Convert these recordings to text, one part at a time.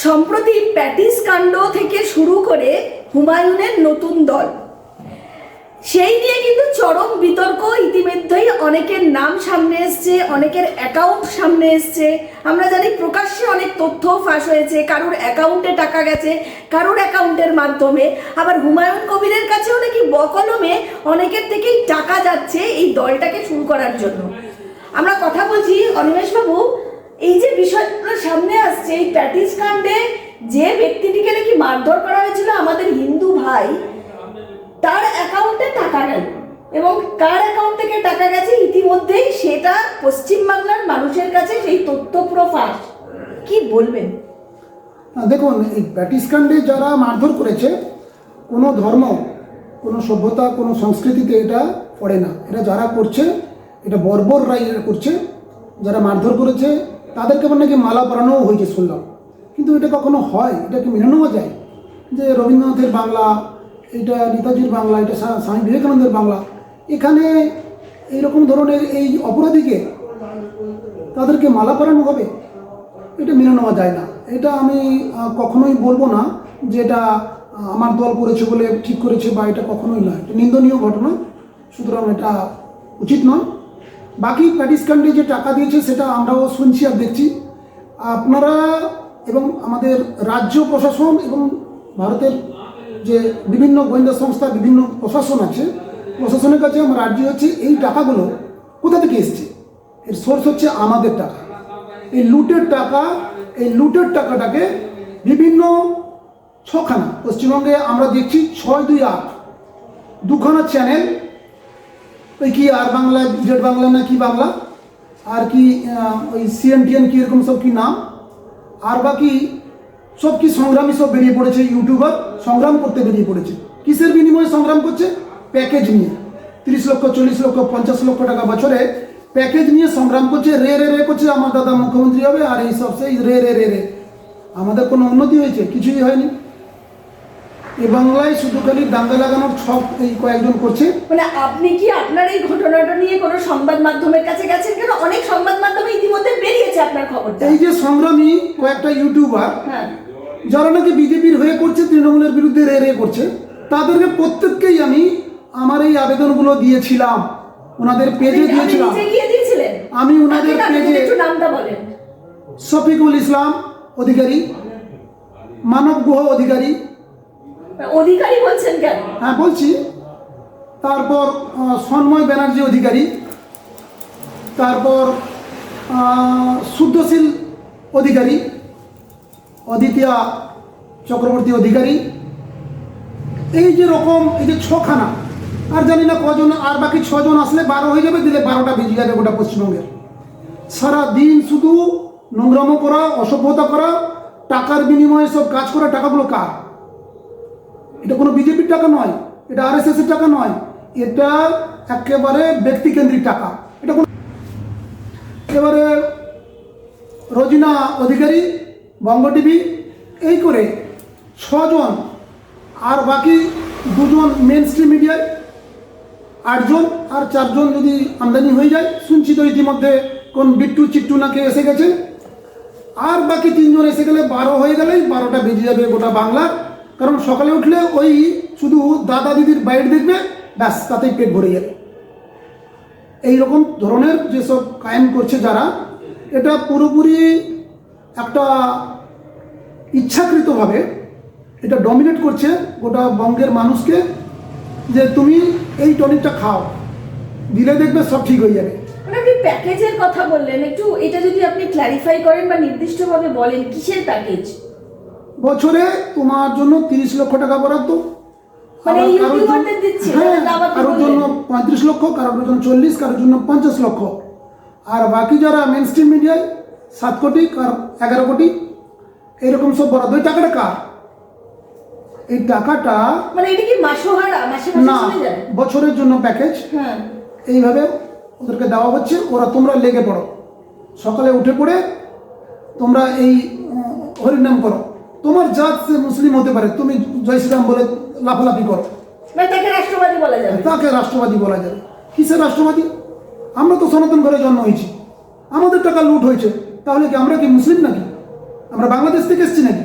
সম্প্রতি প্যাটিস কাণ্ড থেকে শুরু করে হুমায়ুনের নতুন দল, সেই নিয়ে কিন্তু চরম বিতর্ক ইতিমধ্যেই অনেকের নাম সামনে এসছে, অনেকের অ্যাকাউন্ট সামনে এসছে। আমরা জানি প্রকাশ্যে অনেক তথ্য ফাঁস হয়েছে, কারোর অ্যাকাউন্টে টাকা গেছে, কারোর অ্যাকাউন্টের মাধ্যমে, আবার হুমায়ুন কবিরের কাছেও নাকি বকলমে অনেকের থেকেই টাকা যাচ্ছে এই দলটাকে শুরু করার জন্য। আমরা কথা বলছি অনিমেষবাবু, এই যে বিষয়গুলো সামনে আসছে, এই প্যাটিস কাণ্ডে যে ব্যক্তিটিকে নাকি মারধর করা হয়েছিল আমাদের হিন্দু ভাই, তার অ্যাকাউন্টে টাকা গেল এবং কার অ্যাকাউন্ট থেকে টাকা গেছে ইতিমধ্যেই সেটা পশ্চিমবাংলার মানুষের কাছে সেই তথ্য পুরো ফাঁস। কি বলবেন? দেখুন, এই প্যাটিস কাণ্ডে যারা মারধর করেছে, কোনো ধর্ম, কোনো সভ্যতা, কোনো সংস্কৃতিতে এটা পড়ে না। এটা যারা করছে, এটা বর্বর রাইরা করছে। যারা মারধর করেছে তাদেরকে আবার নাকি মালা পরানোও হয়েছে শুনলাম, কিন্তু এটা কখনো হয়? এটাকে মেনে নেওয়া যায় যে রবীন্দ্রনাথের বাংলা, এটা নেতাজির বাংলা, এটা স্বামী বিবেকানন্দের বাংলা, এখানে এইরকম ধরনের এই অপরাধীকে তাদেরকে মালা পরানো হবে? এটা মেনে নেওয়া যায় না। এটা আমি কখনোই বলবো না যে এটা আমার দল করেছে বলে ঠিক করেছে, বা এটা কখনোই নয়, এটা নিন্দনীয় ঘটনা, সুতরাং এটা উচিত নয়। বাকি প্যাটিস কাণ্ডে যে টাকা দিয়েছে সেটা আমরাও শুনছি আর দেখছি। আপনারা এবং আমাদের রাজ্য প্রশাসন এবং ভারতের যে বিভিন্ন গোয়েন্দা সংস্থা, বিভিন্ন প্রশাসন আছে, প্রশাসনের কাছে আমার রাজ্য হচ্ছে এই টাকাগুলো কোথা থেকে এসছে। এর সোর্স হচ্ছে আমাদের টাকা। এই লুটের টাকাটাকে বিভিন্ন ছখানা পশ্চিমবঙ্গে আমরা দেখছি, 628 দুখানা চ্যানেল, ওই কি আর বাংলা, জেড বাংলা না কি বাংলা, আর কি ওই সিএনটিএন কি এরকম সব কি নাম, আর বাকি সব কি সংগ্রামী সব বেরিয়ে পড়েছে। ইউটিউবার সংগ্রাম করতে বেরিয়ে পড়েছে। কিসের বিনিময়ে সংগ্রাম করছে? প্যাকেজ নিয়ে। 30 লক্ষ, 40 লক্ষ, 50 লক্ষ টাকা বছরে প্যাকেজ নিয়ে সংগ্রাম করছে। রে রে রে করছে, আমার দাদা মুখ্যমন্ত্রী হবে, আর এই সব সেই রে রে রে রে। আমাদের কোনো উন্নতি হয়েছে? কিছুই হয়নি। এই বাংলায় শুধু খালি দাঙ্গা লাগানোর ছক এই কয়েকজন করছে। মানে আপনি কি আপনার এই ঘটনাটা নিয়ে কোনো সংবাদ মাধ্যমের কাছে গেছেন? কেন অনেক সংবাদ মাধ্যমে ইতিমধ্যে বেরিয়েছে আপনার খবরটা। এই যে সংগ্রামী কয়েকটা ইউটিউবার, হ্যাঁ, যারা নাকি বিজেপির হয়ে করছে, তৃণমূলের বিরুদ্ধে রে রে করছে, তাদেরকে প্রত্যেককেই আমি আমার এই আবেদনগুলো দিয়েছিলাম, ওনাদের পেজে দিয়েছিলাম। আমি ওনাদের পেজে একটু নামটা বলেন। শফিকুল ইসলাম অধিকারী, মানব গুহ অধিকারী। অধিকারী বলছেন কেন? হ্যাঁ বলছি। তারপর সন্ময় ব্যানার্জি অধিকারী, তারপর শুদ্ধশীল অধিকারী, অদিতিয়া চক্রবর্তী অধিকারী। এই যে রকম, এই যে ছখানা, আর জানি না কজন, আর বাকি 6 জন আসলে 12 হয়ে যাবে, দিলে 12টা বেজে যাবে গোটা পশ্চিমবঙ্গের। সারা দিন শুধু নোংরামো করা, অসভ্যতা করা, টাকার বিনিময়ে সব কাজ করা। টাকাগুলো কার? এটা কোনো বিজেপির টাকা নয়, এটা আরএসএস এর টাকা নয়, এটা একেবারে ব্যক্তিকেন্দ্রিক টাকা। এটা এবারে রোজিনা অধিকারী, বঙ্গ টিভি, এই করে 6 জন, আর বাকি 2 জন মেন স্ট্রিম মিডিয়ায়, 8 জন, আর 4 জন যদি আমদানি হয়ে যায়। শুনছি তো ইতিমধ্যে কোন বিট্টু চিট্টু নাকি এসে গেছে, আর বাকি 3 জন এসে গেলে 12 হয়ে গেলেই 12টা বেজে যাবে গোটা বাংলার। কারণ সকালে উঠলে ওই শুধু দাদা দিদির বাইট দেখবে, ব্যাস, তাতেই পেট ভরে যাবে। এইরকম ধরনের যেসব কায়েম করছে যারা, এটা পুরোপুরি একটা ইচ্ছাকৃতভাবে এটা ডমিনেট করছে গোটা বঙ্গের মানুষকে, যে তুমি এই টনিকটা খাও, দিলে দেখবে সব ঠিক হয়ে যাবে। আপনি প্যাকেজের কথা বললেন, একটু এটা যদি আপনি ক্ল্যারিফাই করেন বা নির্দিষ্টভাবে বলেন, কিসের প্যাকেজ? বছরে তোমার জন্য 30 লক্ষ টাকা বরাদ্দ, মানে ইউটিউবারদের দিচ্ছে। কারোর জন্য 35 লক্ষ, কারোর জন্য 40, কারোর জন্য 50 লক্ষ, আর বাকি যারা মেন স্ট্রিম মিডিয়ায় 7 কোটি, আর 11 কোটি, এইরকম সব বরাদ্দ। ওই টাকাটা কার? এই টাকাটা মানে এটা কি মাসোহারা, মাসে না, মাসে চলে যায়? বছরের জন্য প্যাকেজ। হ্যাঁ, এইভাবে ওদেরকে দেওয়া হচ্ছে। ওরা, তোমরা লেগে পড়ো, সকালে উঠে পড়ে তোমরা এই হরিনাম করো। তোমার জাত সে মুসলিম হতে পারে, তুমি জয় শ্রীরাম বলে লাফালাফি করো, তাকে রাষ্ট্রবাদী বলা যাবে। তাকে রাষ্ট্রবাদী বলা যাবে। কিসের রাষ্ট্রবাদী? আমরা তো সনাতন ঘরে জন্ম হয়েছি, আমাদের টাকা লুট হয়েছে, তাহলে কি আমরা কি মুসলিম নাকি? আমরা বাংলাদেশ থেকে এসেছি নাকি?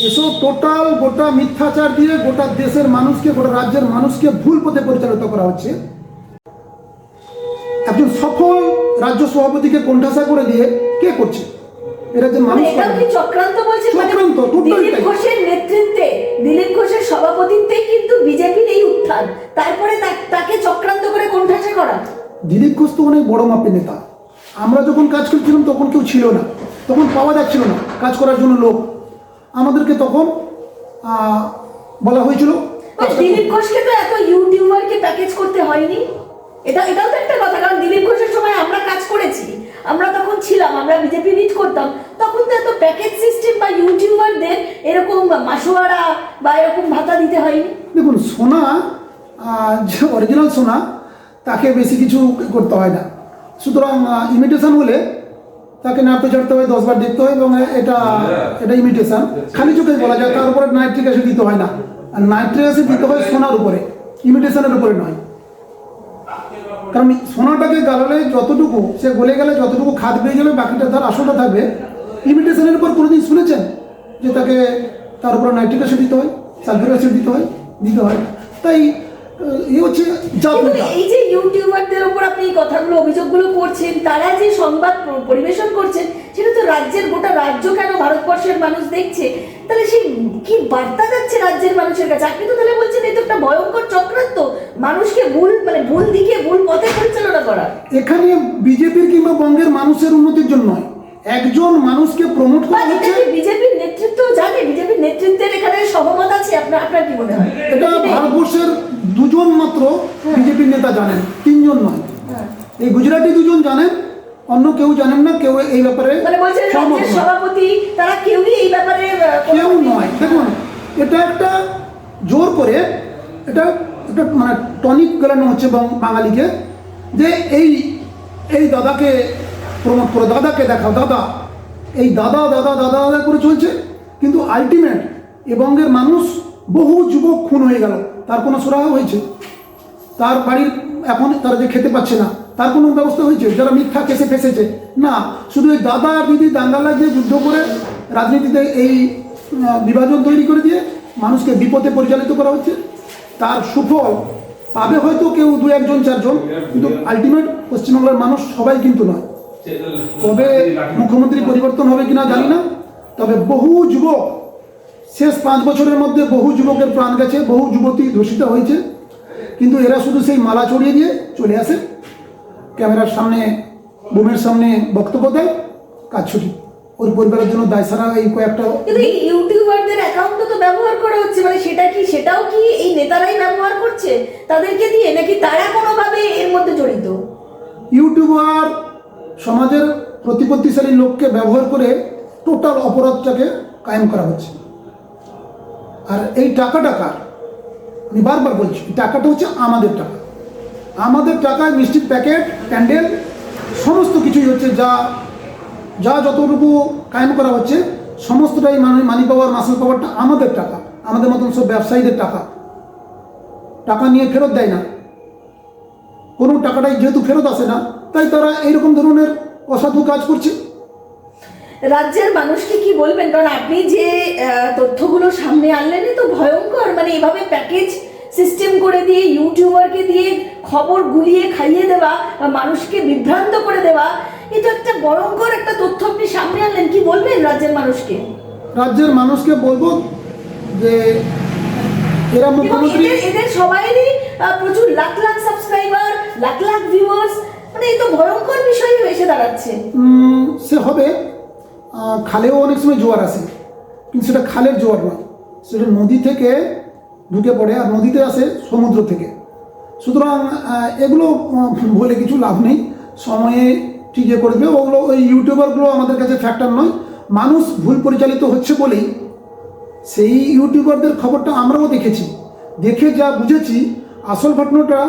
এসব টোটাল গোটা মিথ্যাচার দিয়ে গোটা দেশের মানুষকে, গোটা রাজ্যের মানুষকে ভুল পথে পরিচালিত করা হচ্ছে। একজন সফল রাজ্য সভাপতিকে কোণঠাসা করে দিয়ে কে করছে? এরা যে মানুষ এটাও কি চক্রান্ত বলছেন? চক্রান্ত, total দিলীপ টাই। ঘোষের নেতৃত্বে, দিলীপ ঘোষের সভাপতিত্বেই কিন্তু বিজেপির এই উত্থান, তারপরে তাকে চক্রান্ত করে কোণঠাসা করা। দিলীপ ঘোষ তো অনেক বড় মাপের নেতা। আমরা যখন কাজ করছিলাম তখন কেউ ছিল না, তখন পাওয়া যাচ্ছিল না কাজ করার জন্য লোক। আমাদেরকে তখন বলা হয়েছিল। দিলীপ ঘোষকে তো এত ইউটিউবারকে প্যাকেজ করতে হয়নি। এটাও তো একটা কথা, কারণ দিলীপ ঘোষের সময় আমরা কাজ করেছি, আমরা তখন ছিলাম, আমরা বিজেপি লিড করতাম, তখন তো এত প্যাকেজ সিস্টেম বা ইউটিউবারদের এরকম মাসোয়ারা বা এরকম ভাতা দিতে হয়নি। দেখুন, সোনা যে অরিজিনাল সোনা তাকে বেশি কিছু করতে হয় না, সুতরাং ইমিটেশন হলে তাকে নাড়তে চাড়তে হয়, 10 বার দেখতে হয়, এবং এটা ইমিটেশন খালি চোখে বলা যায়। তার উপরে নাইট্রিক অ্যাসিড দিতে হয় না, আর নাইট্রিক অ্যাসিড দিতে হয় সোনার উপরে, ইমিটেশনের উপরে নয়। কারণ সোনাটাকে গালালে যতটুকু সে গলে গেলে যতটুকু খাদ পেয়ে যাবে, বাকিটা তার আসলটা থাকবে। ইমিটেশনের উপর কোনোদিন শুনেছেন যে তাকে তার উপরে নাইট্রিক অ্যাসিড দিতে হয়, সালফিউরিক অ্যাসিড দিতে হয়? তাই হচ্ছে কিন্তু এই যে ইউটিউবারদের উপর আপনি এই কথাগুলো, অভিযোগগুলো করছেন, তারা যে সংবাদ পরিবেশন করছেন, সেটা তো রাজ্যের, গোটা রাজ্য কেন ভারতবর্ষের মানুষ দেখছে। তাহলে সেই কি বার্তা যাচ্ছে রাজ্যের মানুষের কাছে? আপনি তো তাহলে বলছেন এই তো একটা ভয়ঙ্কর চক্রান্ত, মানুষকে ভুল দিকে ভুল পথে পরিচালনা করা। এখানে বিজেপির কিংবা বঙ্গের মানুষের উন্নতির জন্য নয়, একজন মানুষকে প্রমোট করা হচ্ছে। বিজেপির নেতৃত্ব জানে, বিজেপির নেতৃত্বের এখানে সহমত আছে। আপনার কি মনে হয়? এটা ভারতবর্ষের 2 জন মাত্র বিজেপির নেতা জানেন, 3 জন নয়। এই গুজরাটি 2 জন জানেন, অন্য কেউ জানেন না। কেউ এই ব্যাপারে সভাপতি তারা কেউই এই ব্যাপারে কেউ নয়। দেখুন, এটা একটা জোর করে এটা একটা মানে টনিক গেলানো হচ্ছে বাঙালিকে, যে এই দাদাকে প্রমোট করো, দাদাকে দেখাও, দাদা, এই দাদা দাদা দাদা দাদা করে চলছে। কিন্তু আলটিমেট এ বঙ্গের মানুষ, বহু যুবক খুন হয়ে গেল, তার কোনো সুরাহা হয়েছে? তার বাড়ির এখন তারা যে খেতে পাচ্ছে না, তার কোনো ব্যবস্থা হয়েছে? যারা মিথ্যা কেসে ফেসেছে না, শুধু এই দাদা আর দিদি দাঙ্গা লাগিয়ে যুদ্ধ করে রাজনীতিতে এই বিভাজন তৈরি করে দিয়ে মানুষকে বিপদে পরিচালিত করা হচ্ছে। তার সুফল পাবে হয়তো কেউ 2-1 জন 4 জন, কিন্তু আলটিমেট পশ্চিমবাংলার মানুষ সবাই কিন্তু নয়। কবে মুখ্যমন্ত্রী পরিবর্তন হবে কিনা জানি না, তবে বহু যুবক, শেষ 5 বছরের মধ্যে বহু যুবকের প্রাণ গেছে, বহু যুবতী ধর্ষিত হয়েছে। কিন্তু এরা শুধু সেই মালা চড়িয়ে দিয়ে চলে আসে, ক্যামেরার সামনে, বোমের সামনে বক্তব্য দেয়, কাজ ছুটি। ওর পরিবারের জন্য দায় সারা এই কয়েকটা। কিন্তু এই ইউটিউবারদের অ্যাকাউন্টও তো ব্যবহার করা হচ্ছে, মানে সেটাও কি এই নেতারাই ব্যবহার করছে তাদেরকে দিয়ে, নাকি তারা কোনোভাবে এর মধ্যে জড়িত? ইউটিউবার সমাজের প্রতিপত্তিশালী লোককে ব্যবহার করে টোটাল অপরাধটাকে কায়েম করা হচ্ছে। আর এই টাকাটা কার? আমি বারবার বলছি, টাকাটা হচ্ছে আমাদের টাকা। আমাদের টাকায় মিষ্টির প্যাকেট, প্যান্ডেল, সমস্ত কিছুই হচ্ছে। যা যতটুকু কায়েম করা হচ্ছে সমস্তটাই মানি পাওয়ার, মাসেল পাওয়ারটা আমাদের টাকা। আমাদের মতন সব ব্যবসায়ীদের টাকা নিয়ে ফেরত দেয় না, কোনো টাকাটাই যেহেতু ফেরত আসে না, তাই তারা এইরকম ধরনের অসাধু কাজ করছে। রাজ্যের মানুষকে কি বলবেন? কারণ আপনি যে তথ্যগুলো সামনে আনলেন, তো ভয়ঙ্কর। মানে এভাবে প্যাকেজ সিস্টেম করে দিয়ে, ইউটিউবারকে দিয়ে খবর গুলিয়ে খাইয়ে দেওয়া, মানুষকে বিভ্রান্ত করে দেওয়া, এটা একটা ভয়ঙ্কর একটা তথ্য আপনি সামনে আনলেন। কি বলবেন রাজ্যের মানুষকে? রাজ্যের মানুষকে বলবো যে এরা মুখ্যমন্ত্রী, এদের সবাইরই প্রচুর লাখ লাখ সাবস্ক্রাইবার, লাখ লাখ ভিউয়ার্স, মানে এই তো ভয়ঙ্কর বিষয় এসে দাঁড়াচ্ছে। সে হবে। খালেও অনেক সময় জোয়ার আসে, কিন্তু সেটা খালের জোয়ার নয়, সেটা নদী থেকে ঢুকে পড়ে, আর নদীতে আসে সমুদ্র থেকে। সুতরাং এগুলো বলে কিছু লাভ নেই, সময়ে ঠিক করে দেবে ওগুলো। ওই ইউটিউবারগুলো আমাদের কাছে ফ্যাক্টর নয়। মানুষ ভুল পরিচালিত হচ্ছে বলেই সেই ইউটিউবারদের খবরটা আমরাও দেখেছি, দেখে যা বুঝেছি আসল ঘটনাটা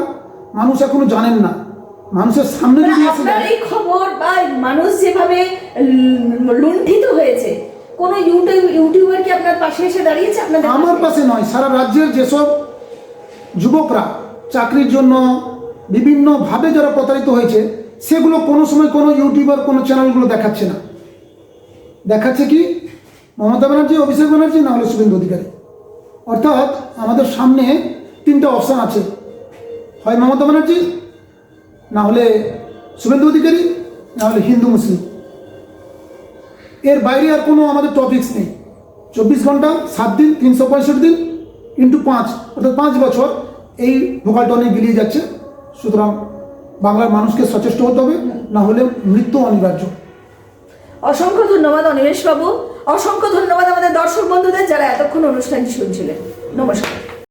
মানুষ এখনো জানেন না। মানুষের সামনে যদি আপনার এই খবর বা মানুষ যেভাবে লুণ্ঠিত হয়েছে, কোন ইউটিউবার কি আপনার পাশে এসে দাঁড়িয়েছে? আমার পাশে নয়, সারা রাজ্যের যেসব যুবকরা চাকরির জন্য বিভিন্নভাবে যারা প্রতারিত হয়েছে, সেগুলো কোনো সময় কোনো ইউটিউবার, কোনো চ্যানেলগুলো দেখাচ্ছে না। দেখাচ্ছে কি মমতা ব্যানার্জি, অভিষেক ব্যানার্জি, না হলে শুভেন্দু অধিকারী। অর্থাৎ আমাদের সামনে তিনটা অপশান আছে, হয় মমতা ব্যানার্জি, না হলে শুভেন্দু অধিকারী, না হলে হিন্দু মুসলিম। এর বাইরে আর কোনো আমাদের টপিকস নেই। 24 ঘন্টা 7 দিন 365 দিন ইন্টু 5, অর্থাৎ 5 বছর এই ভোকাল টনে গিলিয়ে যাচ্ছে। সুতরাং বাংলার মানুষকে সচেষ্ট হতে হবে, না হলে মৃত্যু অনিবার্য। অসংখ্য ধন্যবাদ অনিমেষ বাবু, অসংখ্য ধন্যবাদ আমাদের দর্শক বন্ধুদের যারা এতক্ষণ অনুষ্ঠানটি শুনছিলেন। নমস্কার।